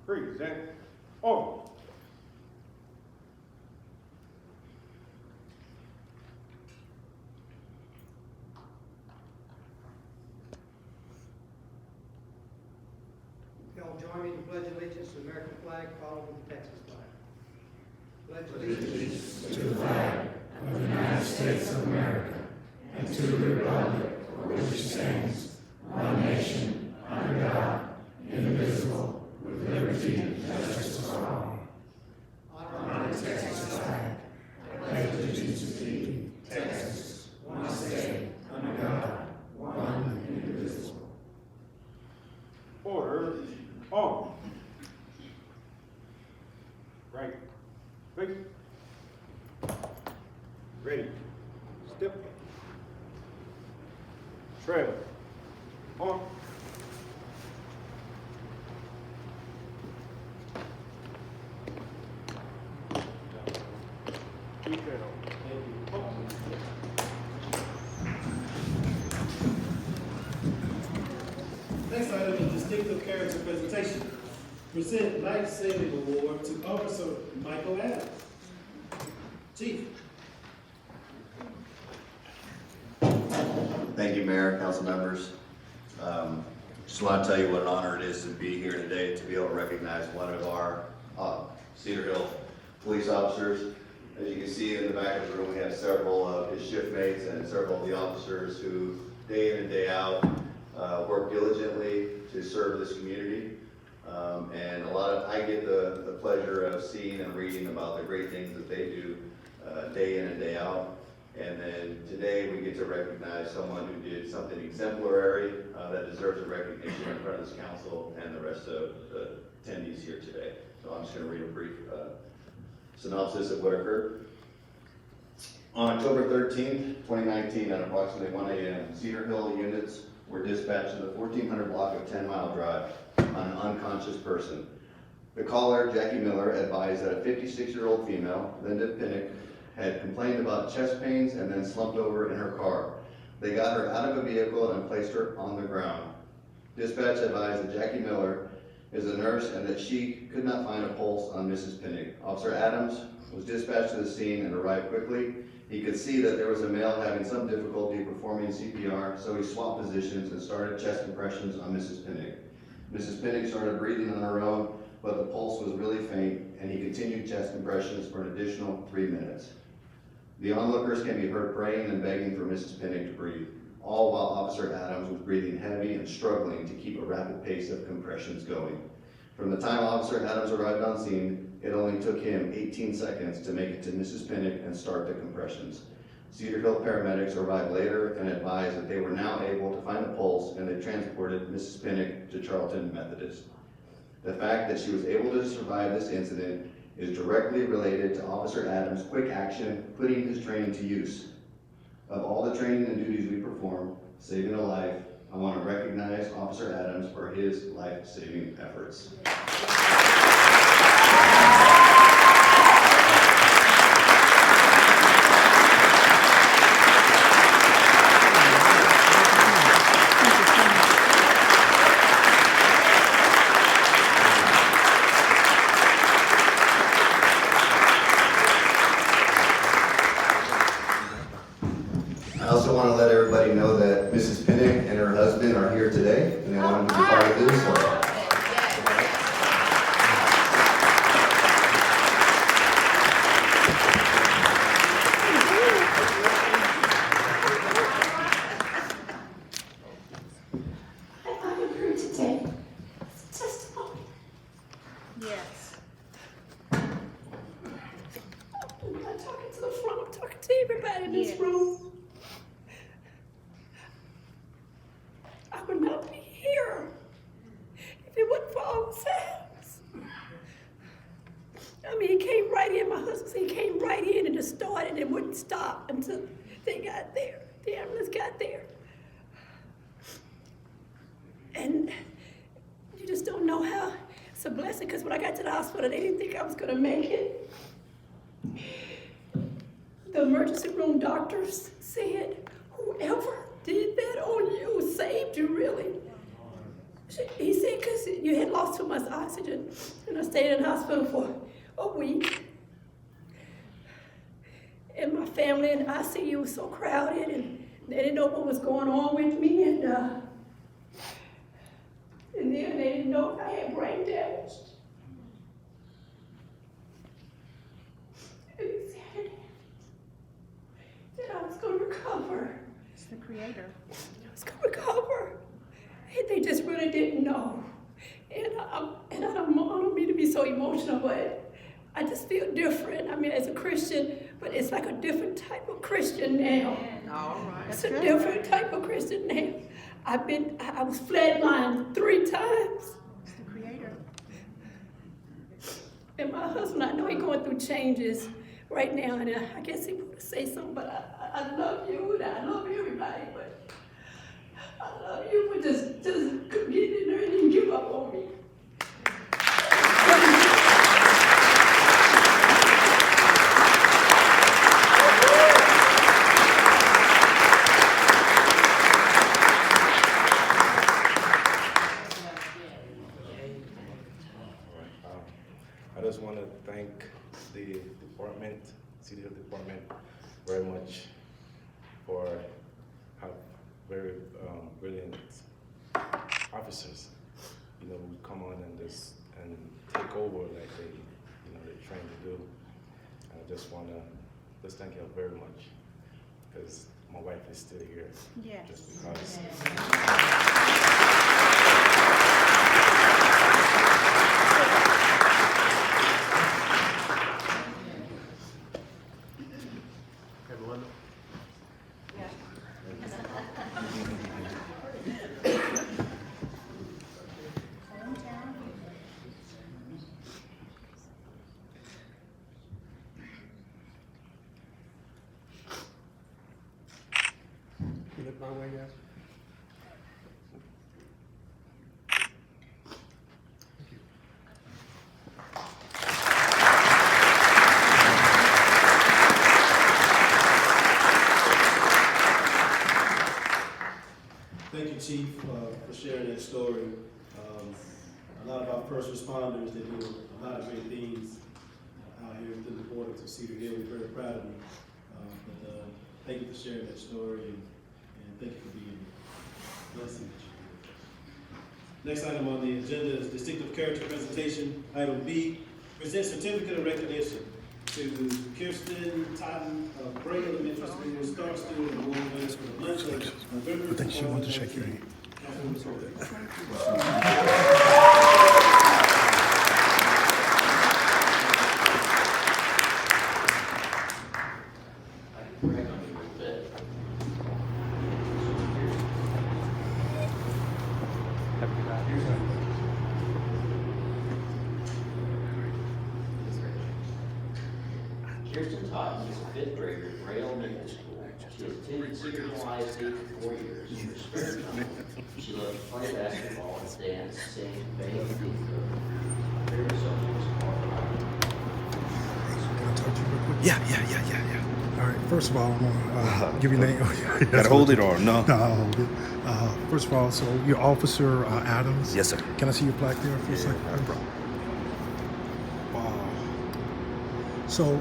Present. On. Y'all join me in the pledge allegiance to the American flag, followed with the Texas flag. Pledge Allegiance to the flag of the United States of America and to the republic for which it stands, one nation, under God, indivisible, with liberty and justice for all. Honor the Texas flag. I pledge allegiance to thee, Texas, one state, under God, one indivisible. Order. On. Right. Face. Ready. Step. Travel. On. Keep that on. Next item is distinctive character presentation. Present Life Saving Award to Officer Michael Adams. Chief. Thank you, Mayor, council members. Just want to tell you what an honor it is to be here today, to be able to recognize one of our Cedar Hill police officers. As you can see in the back of the room, we have several of his shift mates and several of the officers who day in and day out work diligently to serve this community. And I get the pleasure of seeing and reading about the great things that they do day in and day out. And then today we get to recognize someone who did something exemplary that deserves a recognition in front of this council and the rest of the attendees here today. So I'm just going to read a brief synopsis of what occurred. On October 13th, 2019, at approximately 1 a.m., Cedar Hill units were dispatched to the 1400 block of 10 Mile Drive on an unconscious person. The caller, Jackie Miller, advised that a 56-year-old female, Linda Pinnock, had complained about chest pains and then slumped over in her car. They got her out of a vehicle and placed her on the ground. Dispatch advised that Jackie Miller is a nurse and that she could not find a pulse on Mrs. Pinnock. Officer Adams was dispatched to the scene and arrived quickly. He could see that there was a male having some difficulty performing CPR, so he swapped positions and started chest compressions on Mrs. Pinnock. Mrs. Pinnock started breathing on her own, but the pulse was really faint, and he continued chest compressions for an additional 3 minutes. The onlookers can be heard praying and begging for Mrs. Pinnock to breathe, all while Officer Adams was breathing heavy and struggling to keep a rapid pace of compressions going. From the time Officer Adams arrived on scene, it only took him 18 seconds to make it to Mrs. Pinnock and start the compressions. Cedar Hill paramedics arrived later and advised that they were now able to find the pulse, and they transported Mrs. Pinnock to Charlton Methodist. The fact that she was able to survive this incident is directly related to Officer Adams' quick action, putting his training to use. Of all the training and duties we perform, saving a life, I want to recognize Officer Adams for his life-saving efforts. I also want to let everybody know that Mrs. Pinnock and her husband are here today, and they wanted to be part of this. So. I am here today as a testimony. Yes. I'm not talking to the front, I'm talking to everybody in this Yes. room. I would not be here if it wasn't for Officer Adams. I mean, he came right in, my husband said he came right in and just started and wouldn't stop until they got there, the ambulance got there. And you just don't know how it's a blessing, because when I got to the hospital, they didn't think I was gonna make it. The emergency room doctors said, whoever did that on you saved you, really. He said, because you had lost too much oxygen, and I stayed in the hospital for a week. And my family in the ICU was so crowded, and they didn't know what was going on with me, and then they didn't know if I had brain damage. And he said that I was going to recover. It's the Creator. I was going to recover. And they just really didn't know. And I don't mean to be so emotional, but I just feel different. I mean, as a Christian, but it's like a different type of Christian now. All right. It's a different type of Christian now. I was flatlined 3 times. It's the Creator. And my husband, I know he's going through changes right now, and I guess he want to say something, but I love you, and I love everybody, but I love you for just getting in there and didn't give up on me. I just want to thank the department, City Health Department, very much for how very brilliant officers, you know, who come on and take over like they're trying to do. And I just want to thank you very much, because my wife is still here. Yes. Just because. Look my way, guys. Thank you, Chief, for sharing that story. A lot of our first responders, they do a lot of great things out here within the borders of Cedar Hill. We're very proud of you. But thank you for sharing that story, and thank you for being a blessing that you did. Next item on the agenda is distinctive character presentation. Item B, present certificate of recognition to Kirsten Totten of Bray Elementary School, star student and award winner for the month of November. I think she wanted to shake your hand. Councilwoman Sorrell. Kirsten Totten is a fifth grader at Bray Elementary School. She has attended Cedar Hill ISD for 4 years. In her spare time, she loves to play basketball, dance, sing, bake, and cook. Her favorite subject is art. Can I talk to you real quick? Yeah. All right, first of all, I'm gonna give you a name. Gotta hold it or no? No, I'll hold it. First of all, so you're Officer Adams? Yes, sir. Can I see your plaque there for a second? Not a problem. Wow. So,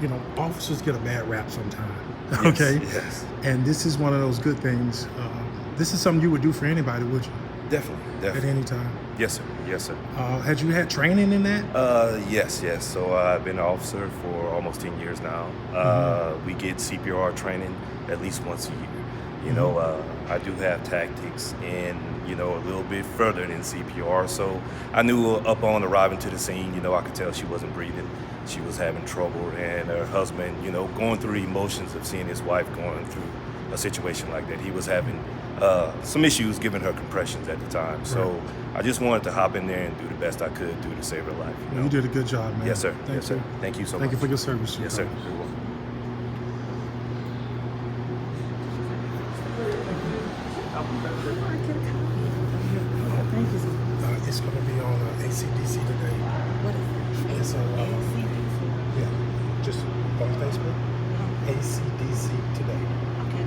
you know, officers get a bad rap sometimes. Yes, Okay? yes. And this is one of those good things. This is something you would do for anybody, would you? Definitely. At any time? Yes, sir. Yes, sir. Had you had training in that? Yes. So I've been an officer for almost 10 years now. We get CPR training at least once a year. You know, I do have tactics and, you know, a little bit further than CPR. So I knew upon arriving to the scene, you know, I could tell she wasn't breathing. She was having trouble, and her husband, you know, going through the emotions of seeing his wife going through a situation like that. He was having some issues giving her compressions at the time. So I just wanted to hop in there and do the best I could do to save her life. Well, you did a good job, man. Yes, sir. Thank Yes, sir. you. Thank you so much. Thank you for your service. Yes, sir. You're welcome. It's going to be on ACDC today. What is it? It's yeah, just on Facebook. ACDC today. Okay.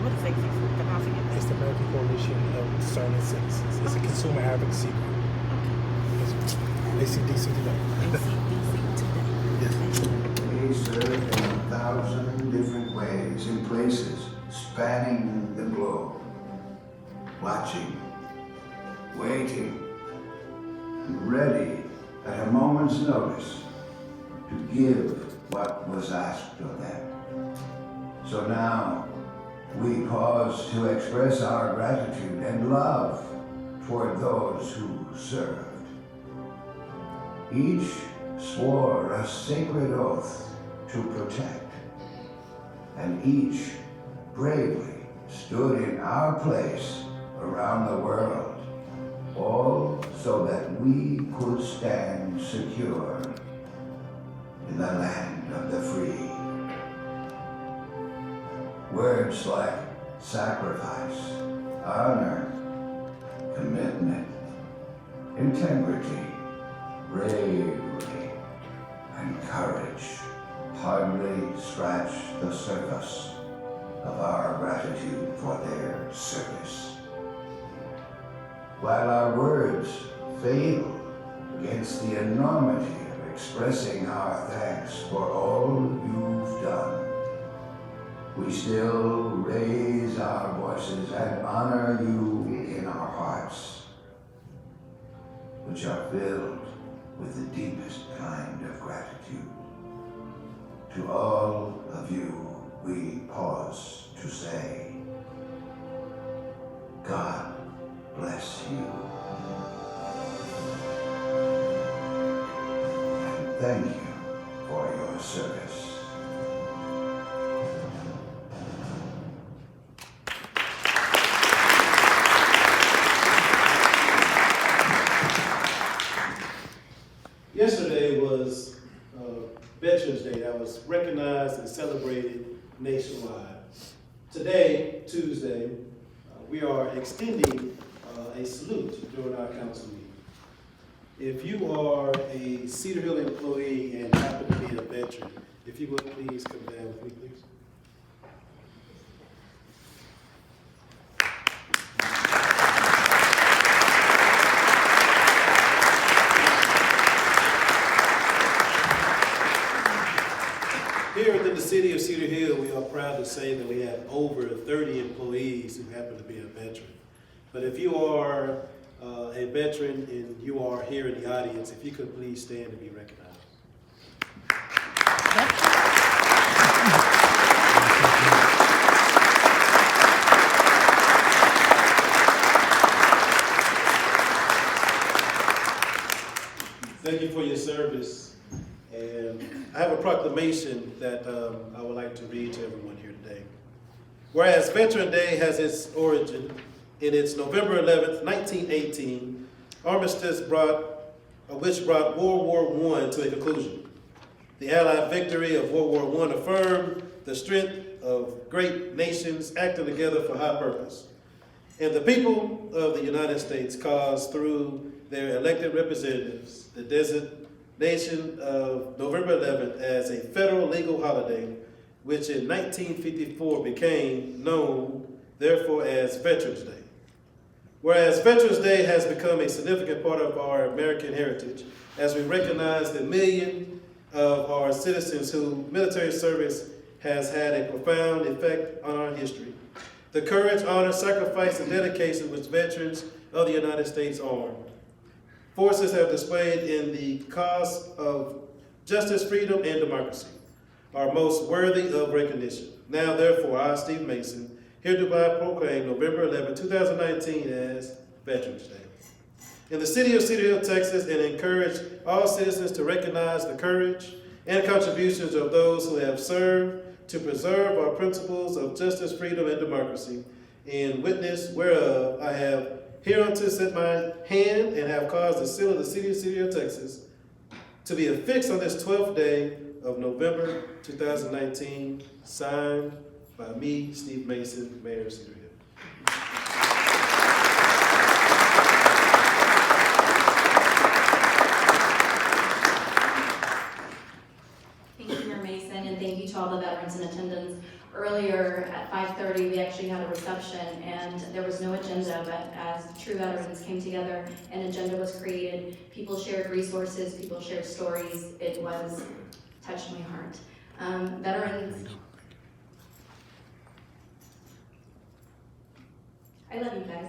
What is ACDC? Can I forget It's the American Coalition of concerning citizens. It's a consumer advocacy group. ACDC today. ACDC today. We serve in 1,000 different ways, in places spanning the globe. Watching, waiting, and ready at a moment's notice to give what was asked of them. So now, we pause to express our gratitude and love toward those who served. Each swore a sacred oath to protect, and each bravely stood in our place around the world, all so that we could stand secure in the land of the free. Words like sacrifice, honor, commitment, integrity, bravery, and courage hardly scratch the surface of our gratitude for their service. While our words fail against the enormity of expressing our thanks for all you've done, we still raise our voices and honor you in our hearts, which are filled with the deepest kind of gratitude. To all of you, we pause to say, God bless you. And thank you for your service. Yesterday was Veterans Day that was recognized and celebrated nationwide. Today, Tuesday, we are extending a salute during our council meeting. If you are a Cedar Hill employee and happen to be a veteran, if you would please come down with me, please. Here within the city of Cedar Hill, we are proud to say that we have over 30 employees who happen to be a veteran. But if you are a veteran and you are here in the audience, if you could please stand and be recognized. Thank you for your service. And I have a proclamation that I would like to read to everyone here today. Whereas Veteran Day has its origin in its November 11th, 1918, armistice which brought World War I to a conclusion. The Allied victory of World War I affirmed the strength of great nations acting together for high purpose. And the people of the United States caused through their elected representatives the designation of November 11th as a federal legal holiday, which in 1954 became known, therefore, as Veterans Day. Whereas Veterans Day has become a significant part of our American heritage, as we recognize the million of our citizens whose military service has had a profound effect on our history. The courage, honor, sacrifice, and dedication which veterans of the United States Armed Forces have displayed in the cause of justice, freedom, and democracy are most worthy of recognition. Now, therefore, I, Steve Mason, hereby proclaim November 11, 2019 as Veterans Day. In the city of Cedar Hill, Texas, and encourage all citizens to recognize the courage and contributions of those who have served to preserve our principles of justice, freedom, and democracy, in witness whereof I have hereunto set my hand and have caused the seal of the city of Cedar Hill, Texas, to be affixed on this 12th day of November 2019, signed by me, Steve Mason, Mayor of Cedar Hill. Thank you, Mayor Mason, and thank you to all the veterans in attendance. Earlier at 5:30, we actually had a reception, and there was no agenda agenda, but as true veterans came together, an agenda was created, people shared resources, people shared stories, it was, touched my heart. Veterans, I love you guys.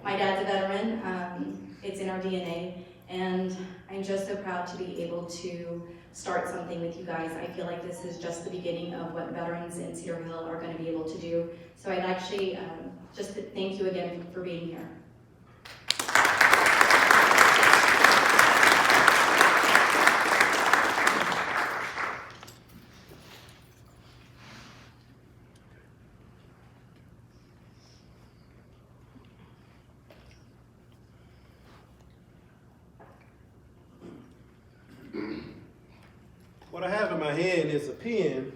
My dad's a veteran, it's in our DNA, and I'm just so proud to be able to start something with you guys. I feel like this is just the beginning of what veterans in Cedar Hill are going to be able to do. So I'd actually just thank you again for being here. What I have in my hand is a pen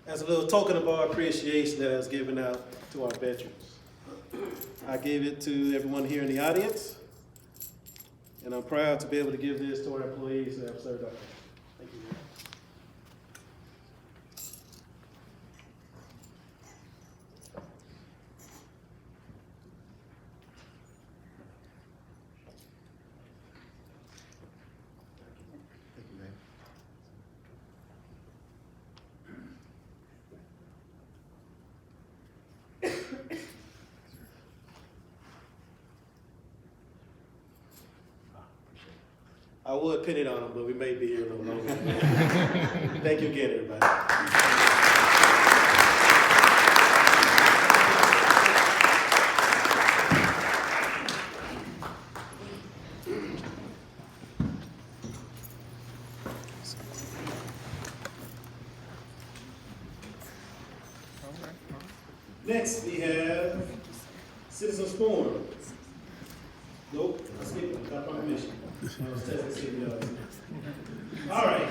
as a little token of our appreciation that is given out to our veterans. I gave it to everyone here in the audience, and I'm proud to be able to give this to our employees who have served our country. Thank you. I would pin it on them, but we may be here a little longer. Thank you again, everybody. Next, we have Citizens Forum. Nope, I skipped it, without proclamation. All right,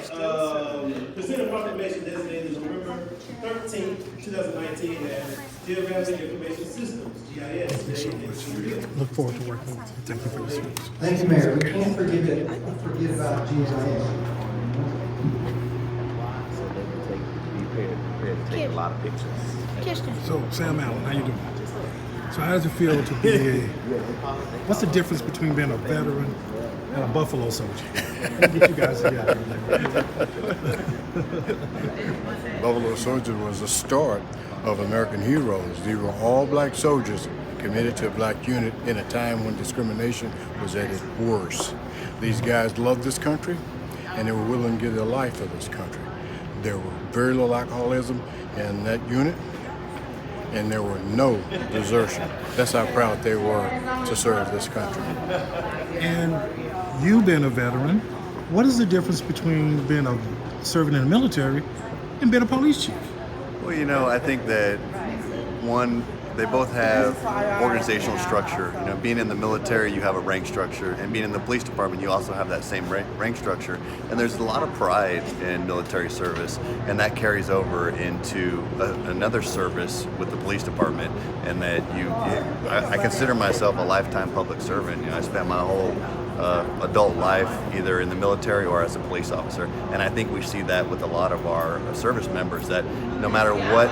present a proclamation designated November 13th, 2019 as Geographic Information Systems, GIS. Look forward to working with you. Thank you for your service. Thank you, Mayor. We can't forget about GIS. So they can be prepared to take a lot of pictures. So, Sam Allen, how you doing? So how does it feel to be what's the difference between being a veteran and a Buffalo soldier? Let me get you guys together. Buffalo Soldier was the start of American heroes. These were all black soldiers committed to a black unit in a time when discrimination was at its worst. These guys loved this country, and they were willing to give their life for this country. There were very little alcoholism in that unit, and there were no desertion. That's how proud they were to serve this country. And you being a veteran, what is the difference between serving in the military and being a police chief? Well, you know, I think that one, they both have organizational structure. You know, being in the military, you have a rank structure, and being in the police department, you also have that same rank structure. And there's a lot of pride in military service, and that carries over into another service with the police department. And that I consider myself a lifetime public servant. You know, I spent my whole adult life either in the military or as a police officer, and I think we see that with a lot of our service members, that no matter what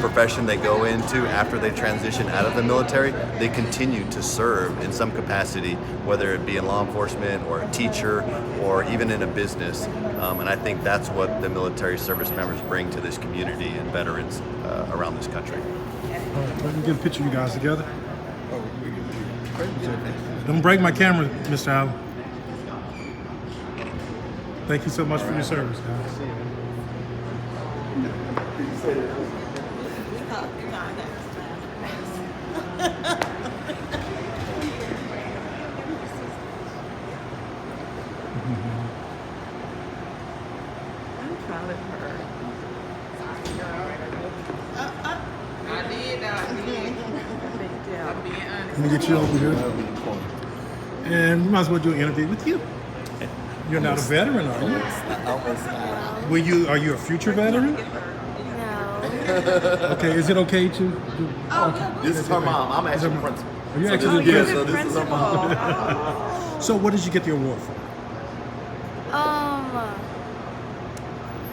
profession they go into after they transition out of the military, they continue to serve in some capacity, whether it be in law enforcement or a teacher or even in a business. And I think that's what the military service members bring to this community and veterans around this country. All right, let me get a picture of you guys together. Don't break my camera, Mr. Allen. Thank you so much for your service, guys. I'm proud of her. I did. Let me get you over here. And we might as well do an interview with you. You're not a veteran, are you? Are you a future veteran? No. Okay, is it okay to do? Okay. This is her mom. I'm actually the principal. Are you actually the So this is her mom. So what did you get the award for?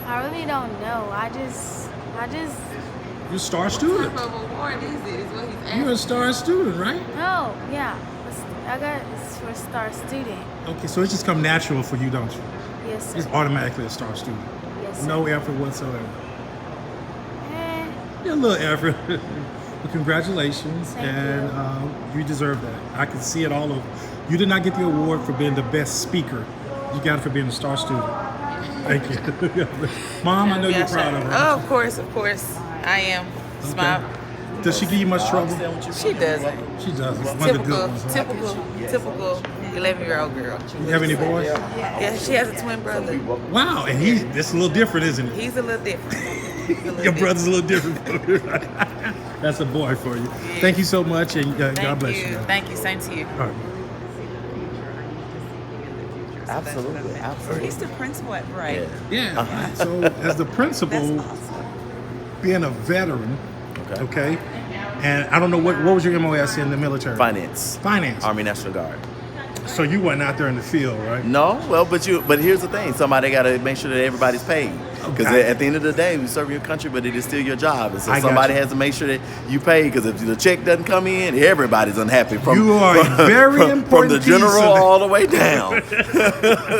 I really don't know. I just You're a star student. What type of award is it? Is what he's asking. You're a star student, right? No, yeah. I got it's for star student. Okay, so it's just come natural for you, don't you? Yes, sir. It's automatically a star student. Yes, sir. No effort whatsoever. Eh, Yeah, a little effort. But congratulations, Thank and you deserve that. I can see it all over. You did not get the award for being the best speaker. You got it for being a star student. Thank you. Mom, I know you're proud of her. Oh, of course, I am. Smile. Does she give you much trouble? She doesn't. She doesn't. One of the good ones. Huh? Typical 11-year-old girl. You have any boys? Yeah, she has a twin brother. Wow, and this a little different, isn't it? He's a little different. Your brother's a little different. That's a boy for you. Yeah. Thank you so much, and God bless you. Thank you. Same to you. All right. Absolutely. He's the principal at Bright. Yeah. So as the principal, being a veteran, okay, and I don't know what was your MOS in the military? Finance. Army National Guard. So you weren't out there in the field, right? No, well, but here's the thing: somebody got to make sure that everybody's paid. Because at the end of the day, you serve your country, but it is still your job, and so somebody has to make sure that you pay. Because if the check doesn't come in, everybody's unhappy. You are a very important from the piece general of all the way down.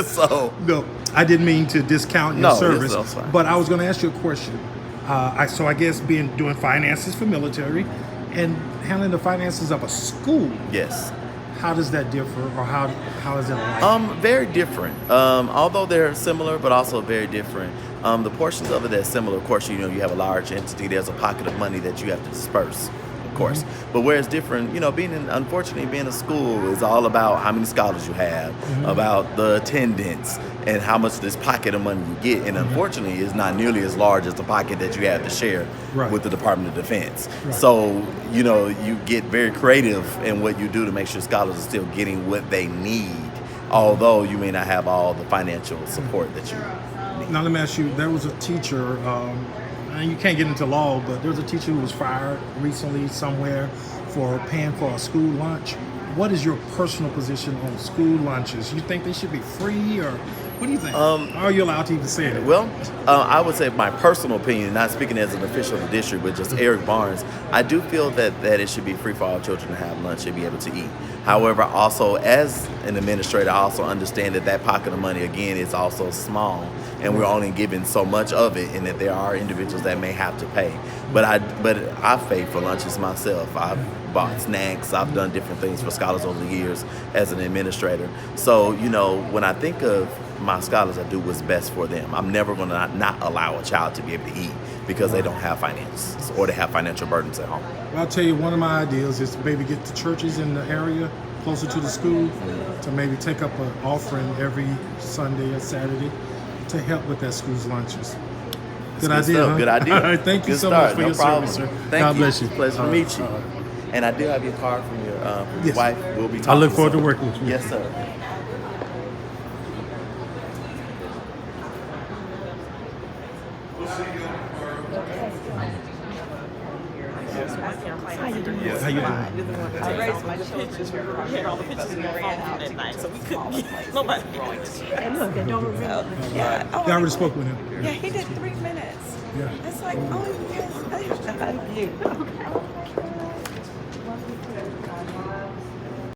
So no, I didn't mean to discount your service, that's fine. but I was going to ask you a question. So I guess doing finances for military and handling the finances of a school. Yes. How does that differ, or how is it like? Very different. Although they're similar, but also very different. The portions of it that's similar, of course, you have a large entity. There's a pocket of money that you have to disperse, of course. But where it's different, unfortunately, being a school is all about how many scholars you have, about the attendance, and how much this pocket of money you get. And unfortunately, it's not nearly as large as the pocket that you have to share with the Department of Defense. Right. So, you get very creative in what you do to make sure scholars are still getting what they need, although you may not have all the financial support that you need. Now let me ask you, there was a teacher, and you can't get into law, but there was a teacher who was fired recently somewhere for paying for a school lunch. What is your personal position on school lunches? You think they should be free, or what do you think? Are you allowed to even say it? Well, I would say my personal opinion, not speaking as an official of the district, but just Eric Barnes, I do feel that it should be free for all children to have lunch and be able to eat. However, also as an administrator, I also understand that pocket of money, again, is also small, and we're only given so much of it, and that there are individuals that may have to pay. But I've paid for lunches myself. I've bought snacks. I've done different things for scholars over the years as an administrator. So, when I think of my scholars, I do what's best for them. I'm never going to not allow a child to be able to eat because they don't have finances or they have financial burdens at home. Well, I'll tell you, one of my ideas is to maybe get the churches in the area closer to the school to maybe take up an offering every Sunday or Saturday to help with that school's lunches. Good idea, huh? Good idea. All right, thank you Good so start. much for No your problem. service, sir. Thank God you. bless you. Pleasure to meet you. And I do have your card from your wife. We'll be talking. I look forward to working with you. Yes, sir. How you doing? How you doing? I raised my children. We had all the pictures in the phone that night, so we couldn't get nobody. And look, they don't remember. Yeah. You already spoke with him. Yeah, he did 3 minutes. Yeah. It's like, oh, yes. Thank you.